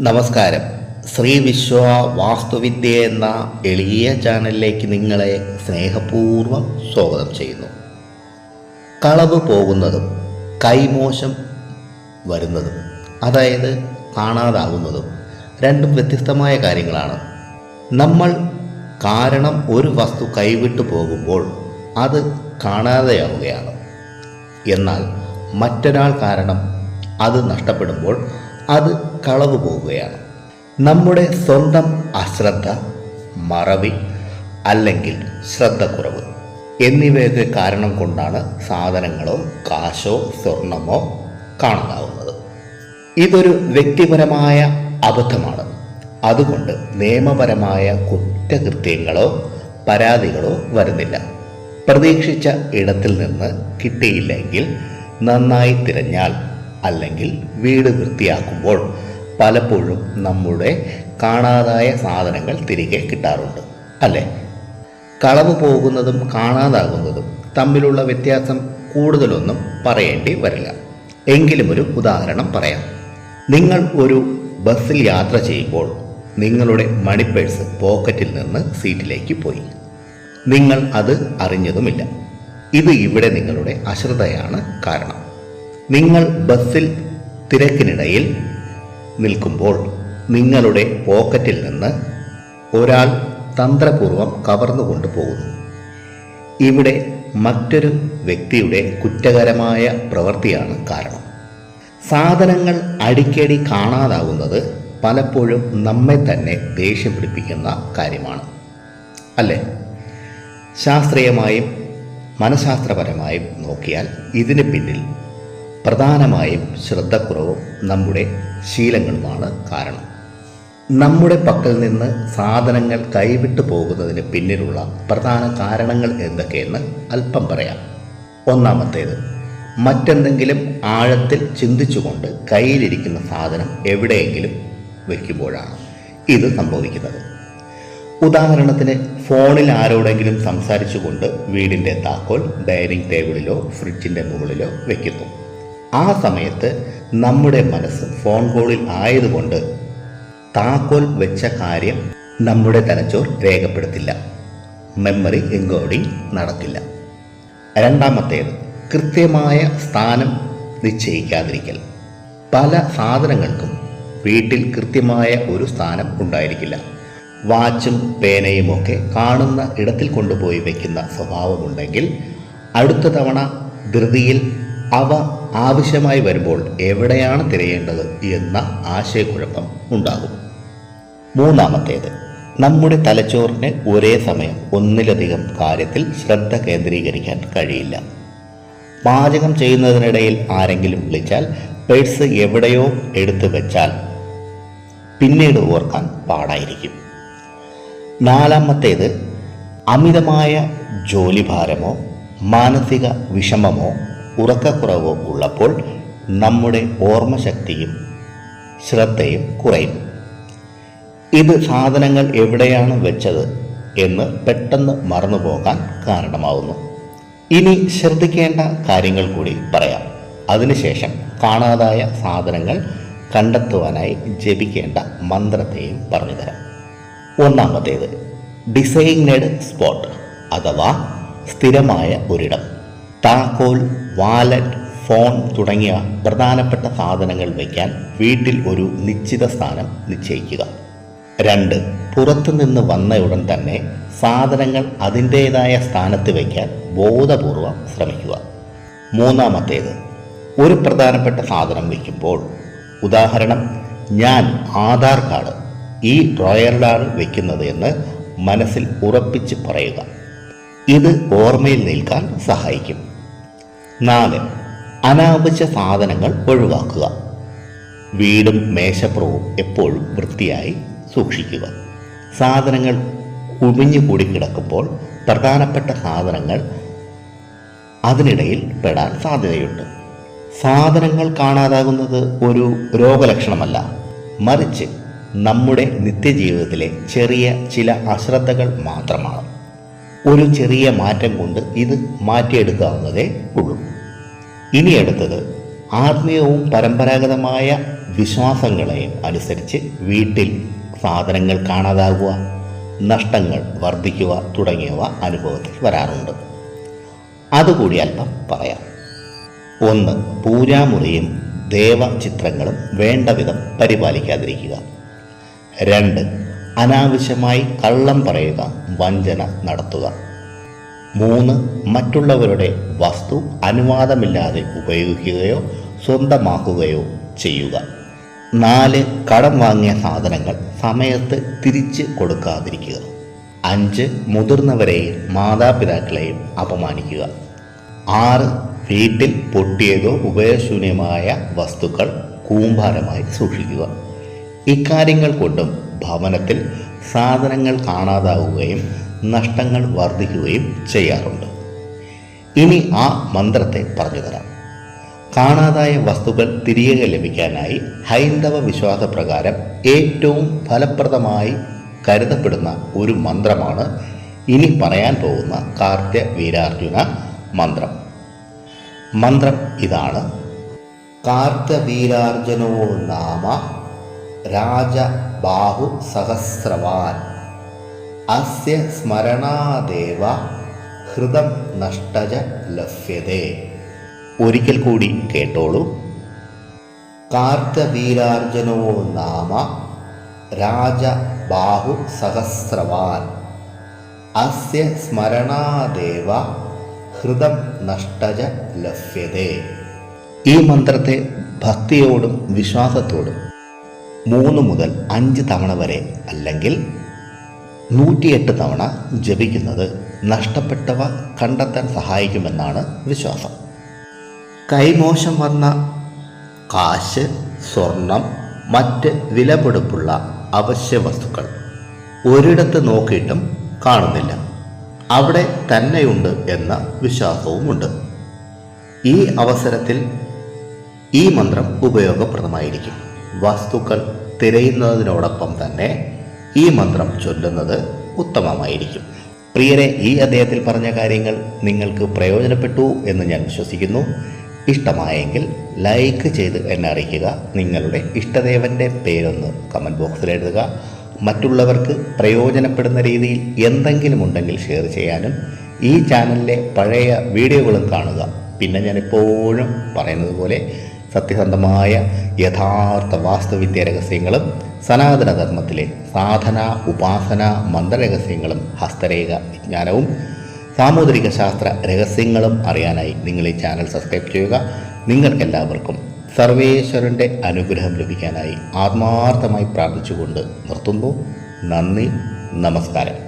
നമസ്കാരം. ശ്രീ വിശ്വ വാസ്തുവിദ്യ എന്ന എളിയ ചാനലിലേക്ക് നിങ്ങളെ സ്നേഹപൂർവ്വം സ്വാഗതം ചെയ്യുന്നു. കളവ് പോകുന്നതും കൈമോശം വരുന്നതും, അതായത് കാണാതാവുന്നതും രണ്ടും വ്യത്യസ്തമായ കാര്യങ്ങളാണ്. നമ്മൾ കാരണം ഒരു വസ്തു കൈവിട്ടു പോകുമ്പോൾ അത് കാണാതെയാവുകയാണ്. എന്നാൽ മറ്റൊരാൾ കാരണം അത് നഷ്ടപ്പെടുമ്പോൾ അത് കളവ് പോവുകയാണ്. നമ്മുടെ സ്വന്തം അശ്രദ്ധ, മറവി അല്ലെങ്കിൽ ശ്രദ്ധക്കുറവ് എന്നിവയൊക്കെ കാരണം കൊണ്ടാണ് സാധനങ്ങളോ കാശോ സ്വർണമോ കാണാതാവുന്നത്. ഇതൊരു വ്യക്തിപരമായ അബദ്ധമാണ്. അതുകൊണ്ട് നിയമപരമായ കുറ്റകൃത്യങ്ങളോ പരാതികളോ വരുന്നില്ല. പ്രതീക്ഷിച്ച ഇടത്തിൽ നിന്ന് കിട്ടിയില്ലെങ്കിൽ നന്നായി തിരഞ്ഞാൽ അല്ലെങ്കിൽ വീട് വൃത്തിയാക്കുമ്പോൾ പലപ്പോഴും നമ്മുടെ കാണാതായ സാധനങ്ങൾ തിരികെ കിട്ടാറുണ്ട്, അല്ലേ? കളവ് പോകുന്നതും കാണാതാകുന്നതും തമ്മിലുള്ള വ്യത്യാസം കൂടുതലൊന്നും പറയേണ്ടി വരില്ല. എങ്കിലും ഒരു ഉദാഹരണം പറയാം. നിങ്ങൾ ഒരു ബസ്സിൽ യാത്ര ചെയ്യുമ്പോൾ നിങ്ങളുടെ മണി പേഴ്സ് പോക്കറ്റിൽ നിന്ന് സീറ്റിലേക്ക് പോയി. നിങ്ങൾ അത് അറിഞ്ഞതുമില്ല. ഇത് ഇവിടെ നിങ്ങളുടെ അശ്രദ്ധയാണ് കാരണം. നിങ്ങൾ ബസ്സിൽ തിരക്കിനിടയിൽ നിൽക്കുമ്പോൾ നിങ്ങളുടെ പോക്കറ്റിൽ നിന്ന് ഒരാൾ തന്ത്രപൂർവം കവർന്നു പോകുന്നു. ഇവിടെ മറ്റൊരു വ്യക്തിയുടെ കുറ്റകരമായ പ്രവൃത്തിയാണ് കാരണം. സാധനങ്ങൾ അടിക്കടി കാണാതാകുന്നത് പലപ്പോഴും നമ്മെ തന്നെ ദേഷ്യം പിടിപ്പിക്കുന്ന കാര്യമാണ്, അല്ലേ? ശാസ്ത്രീയമായും മനഃശാസ്ത്രപരമായും നോക്കിയാൽ ഇതിന് പിന്നിൽ പ്രധാനമായും ശ്രദ്ധക്കുറവും നമ്മുടെ ശീലങ്ങളുമാണ് കാരണം. നമ്മുടെ പക്കൽ നിന്ന് സാധനങ്ങൾ കൈവിട്ടു പോകുന്നതിന് പിന്നിലുള്ള പ്രധാന കാരണങ്ങൾ എന്തൊക്കെയെന്ന് അല്പം പറയാം. ഒന്നാമത്തേത്, മറ്റെന്തെങ്കിലും ആഴത്തിൽ ചിന്തിച്ചുകൊണ്ട് കയ്യിലിരിക്കുന്ന സാധനം എവിടെയെങ്കിലും വയ്ക്കുമ്പോഴാണ് ഇത് സംഭവിക്കുന്നത്. ഉദാഹരണത്തിന്, ഫോണിൽ ആരോടെങ്കിലും സംസാരിച്ചുകൊണ്ട് വീടിൻ്റെ താക്കോൽ ഡൈനിങ് ടേബിളിലോ ഫ്രിഡ്ജിൻ്റെ മുകളിലോ വയ്ക്കുന്നു. ആ സമയത്ത് നമ്മുടെ മനസ്സ് ഫോൺ കോളിൽ ആയതുകൊണ്ട് താക്കോൽ വെച്ച കാര്യം നമ്മുടെ തലച്ചോർ രേഖപ്പെടുത്തില്ല. മെമ്മറി എൻകോഡിംഗ് നടക്കില്ല. രണ്ടാമത്തേത്, കൃത്യമായ സ്ഥാനം നിശ്ചയിക്കാതിരിക്കൽ. പല സാധനങ്ങൾക്കും വീട്ടിൽ കൃത്യമായ ഒരു സ്ഥാനം ഉണ്ടായിരിക്കില്ല. വാച്ചും പേനയുമൊക്കെ കാണുന്ന ഇടത്തിൽ കൊണ്ടുപോയി വയ്ക്കുന്ന സ്വഭാവമുണ്ടെങ്കിൽ അടുത്ത തവണ ധൃതിയിൽ അവ ആവശ്യമായി വരുമ്പോൾ എവിടെയാണ് തിരയേണ്ടത് എന്ന ആശയക്കുഴപ്പം ഉണ്ടാകും. മൂന്നാമത്തേത്, നമ്മുടെ തലച്ചോറിന് ഒരേ സമയം ഒന്നിലധികം കാര്യത്തിൽ ശ്രദ്ധ കേന്ദ്രീകരിക്കാൻ കഴിയില്ല. പാചകം ചെയ്യുന്നതിനിടയിൽ ആരെങ്കിലും വിളിച്ചാൽ പേഴ്സ് എവിടെയോ എടുത്തു വെച്ചാൽ പിന്നീട് ഓർക്കാൻ പാടായിരിക്കും. നാലാമത്തേത്, അമിതമായ ജോലിഭാരമോ മാനസിക വിഷമമോ ഉറക്കക്കുറവോ ഉള്ളപ്പോൾ നമ്മുടെ ഓർമ്മശക്തിയും ശ്രദ്ധയും കുറയും. ഇത് സാധനങ്ങൾ എവിടെയാണ് വെച്ചത് എന്ന് പെട്ടെന്ന് മറന്നുപോകാൻ കാരണമാവുന്നു. ഇനി ശ്രദ്ധിക്കേണ്ട കാര്യങ്ങൾ കൂടി പറയാം. അതിനുശേഷം കാണാതായ സാധനങ്ങൾ കണ്ടെത്തുവാനായി ജപിക്കേണ്ട മന്ത്രത്തെയും പറഞ്ഞുതരാം. ഒന്നാമത്തേത്, ഡിസൈഗ്നഡ് സ്പോട്ട് അഥവാ സ്ഥിരമായ ഒരിടം. താക്കോൽ, വാലറ്റ്, ഫോൺ തുടങ്ങിയ പ്രധാനപ്പെട്ട സാധനങ്ങൾ വയ്ക്കാൻ വീട്ടിൽ ഒരു നിശ്ചിത സ്ഥാനം നിശ്ചയിക്കുക. 2, പുറത്തുനിന്ന് വന്നയുടൻ തന്നെ സാധനങ്ങൾ അതിൻ്റേതായ സ്ഥാനത്ത് വയ്ക്കാൻ ബോധപൂർവം ശ്രമിക്കുക. മൂന്നാമത്തേത്, ഒരു പ്രധാനപ്പെട്ട സാധനം വയ്ക്കുമ്പോൾ, ഉദാഹരണം, ഞാൻ ആധാർ കാർഡ് ഈ ഡ്രോയറിലാണ് വയ്ക്കുന്നത് എന്ന് മനസ്സിൽ ഉറപ്പിച്ച് പറയുക. ഇത് ഓർമ്മയിൽ നിൽക്കാൻ സഹായിക്കും. 4, അനാവശ്യ സാധനങ്ങൾ ഒഴിവാക്കുക. വീടും മേശപ്പുറവും എപ്പോഴും വൃത്തിയായി സൂക്ഷിക്കുക. സാധനങ്ങൾ കുമിഞ്ഞുകൂടി കിടക്കുമ്പോൾ പ്രധാനപ്പെട്ട സാധനങ്ങൾ അതിനിടയിൽ പെടാൻ സാധ്യതയുണ്ട്. സാധനങ്ങൾ കാണാതാകുന്നത് ഒരു രോഗലക്ഷണമല്ല, മറിച്ച് നമ്മുടെ നിത്യജീവിതത്തിലെ ചെറിയ ചില അശ്രദ്ധകൾ മാത്രമാണ്. ഒരു ചെറിയ മാറ്റം കൊണ്ട് ഇത് മാറ്റിയെടുക്കാവുന്നതേ ഉള്ളൂ. ഇനി അടുത്തത്, ആത്മീയവും പരമ്പരാഗതമായ വിശ്വാസങ്ങളെയും അനുസരിച്ച് വീട്ടിൽ സാധനങ്ങൾ കാണാതാകുക, നഷ്ടങ്ങൾ വർദ്ധിക്കുക തുടങ്ങിയവ അനുഭവത്തിൽ വരാറുണ്ട്. അതുകൂടി അല്പം പറയാം. 1. പൂജാമുറിയും ദേവചിത്രങ്ങളും വേണ്ട വിധം പരിപാലിക്കാതിരിക്കുക. 2. അനാവശ്യമായി കള്ളം പറയുക, വഞ്ചന നടത്തുക. 3. മറ്റുള്ളവരുടെ വസ്തു അനുവാദമില്ലാതെ ഉപയോഗിക്കുകയോ സ്വന്തമാക്കുകയോ ചെയ്യുക. 4. കടം വാങ്ങിയ സാധനങ്ങൾ സമയത്ത് തിരിച്ച് കൊടുക്കാതിരിക്കുക. 5. മുതിർന്നവരെയും മാതാപിതാക്കളെയും അപമാനിക്കുക. 6. വീട്ടിൽ പൊട്ടിയതോ ഉപയോഗശൂന്യമായ വസ്തുക്കൾ കൂമ്പാരമായി സൂക്ഷിക്കുക. ഇക്കാര്യങ്ങൾ കൊണ്ടും ഭവനത്തിൽ സാധനങ്ങൾ കാണാതാവുകയും നഷ്ടങ്ങൾ വർദ്ധിക്കുകയും ചെയ്യാറുണ്ട്. ഇനി ആ മന്ത്രത്തെ പറഞ്ഞു തരാം. കാണാതായ വസ്തുക്കൾ തിരികെ ലഭിക്കാനായി ഹൈന്ദവ വിശ്വാസപ്രകാരം ഏറ്റവും ഫലപ്രദമായി കരുതപ്പെടുന്ന ഒരു മന്ത്രമാണ് ഇനി പറയാൻ പോകുന്ന കാർത്യവീരാർജുന മന്ത്രം. മന്ത്രം ഇതാണ്: കാർത്യവീരാർജുനോ നാമ രാജബാഹു സഹസ്രവാൻ അസ്യ സ്മരണാദേവ ഹൃദം നഷ്ടജ ലഭ്യതേ. ഒരിക്കൽ കൂടി കേട്ടോളൂ. കാർത്യവീരാർജുനോ നാമ രാജബാഹു സഹസ്രവാൻ അസ്യ സ്മരണാദേവ ഹൃദം നഷ്ടജ ലഭ്യതേ. ഈ മന്ത്രത്തെ ഭക്തിയോടും വിശ്വാസത്തോടും 3 മുതൽ 5 തവണ വരെ അല്ലെങ്കിൽ 108 തവണ ജപിക്കുന്നത് നഷ്ടപ്പെട്ടവ കണ്ടെത്താൻ സഹായിക്കുമെന്നാണ് വിശ്വാസം. കൈമോശം വന്ന കാശ്, സ്വർണം, മറ്റ് വിലപിടിപ്പുള്ള അവശ്യ വസ്തുക്കൾ ഒരിടത്ത് നോക്കിയിട്ടും കാണുന്നില്ല, അവിടെ തന്നെയുണ്ട് എന്ന വിശ്വാസവുമുണ്ട്. ഈ അവസരത്തിൽ ഈ മന്ത്രം ഉപയോഗപ്രദമായിരിക്കും. വസ്തുക്കൾ തിരയുന്നതിനോടൊപ്പം തന്നെ ഈ മന്ത്രം ചൊല്ലുന്നത് ഉത്തമമായിരിക്കും. പ്രിയരെ, ഈ അദ്ദേഹത്തിൽ പറഞ്ഞ കാര്യങ്ങൾ നിങ്ങൾക്ക് പ്രയോജനപ്പെട്ടു എന്ന് ഞാൻ വിശ്വസിക്കുന്നു. ഇഷ്ടമായെങ്കിൽ ലൈക്ക് ചെയ്ത് എന്നെ അറിയിക്കുക. നിങ്ങളുടെ ഇഷ്ടദേവൻ്റെ പേരൊന്ന് കമൻറ്റ് ബോക്സിൽ എഴുതുക. മറ്റുള്ളവർക്ക് പ്രയോജനപ്പെടുന്ന രീതിയിൽ എന്തെങ്കിലും ഉണ്ടെങ്കിൽ ഷെയർ ചെയ്യാനും ഈ ചാനലിലെ പഴയ വീഡിയോകളും കാണുക. പിന്നെ ഞാൻ എപ്പോഴും പറയുന്നത് പോലെ സത്യസന്ധമായ യഥാർത്ഥ വാസ്തുവിദ്യ രഹസ്യങ്ങളും സനാതനധർമ്മത്തിലെ സാധന, ഉപാസന, മന്ത്രരഹസ്യങ്ങളും ഹസ്തരേഖ വിജ്ഞാനവും സാമുദ്രിക ശാസ്ത്ര രഹസ്യങ്ങളും അറിയാനായി നിങ്ങൾ ഈ ചാനൽ സബ്സ്ക്രൈബ് ചെയ്യുക. നിങ്ങൾക്കെല്ലാവർക്കും സർവേശ്വരൻ്റെ അനുഗ്രഹം ലഭിക്കാനായി ആത്മാർത്ഥമായി പ്രാർത്ഥിച്ചുകൊണ്ട് നിർത്തുന്നു. നന്ദി, നമസ്കാരം.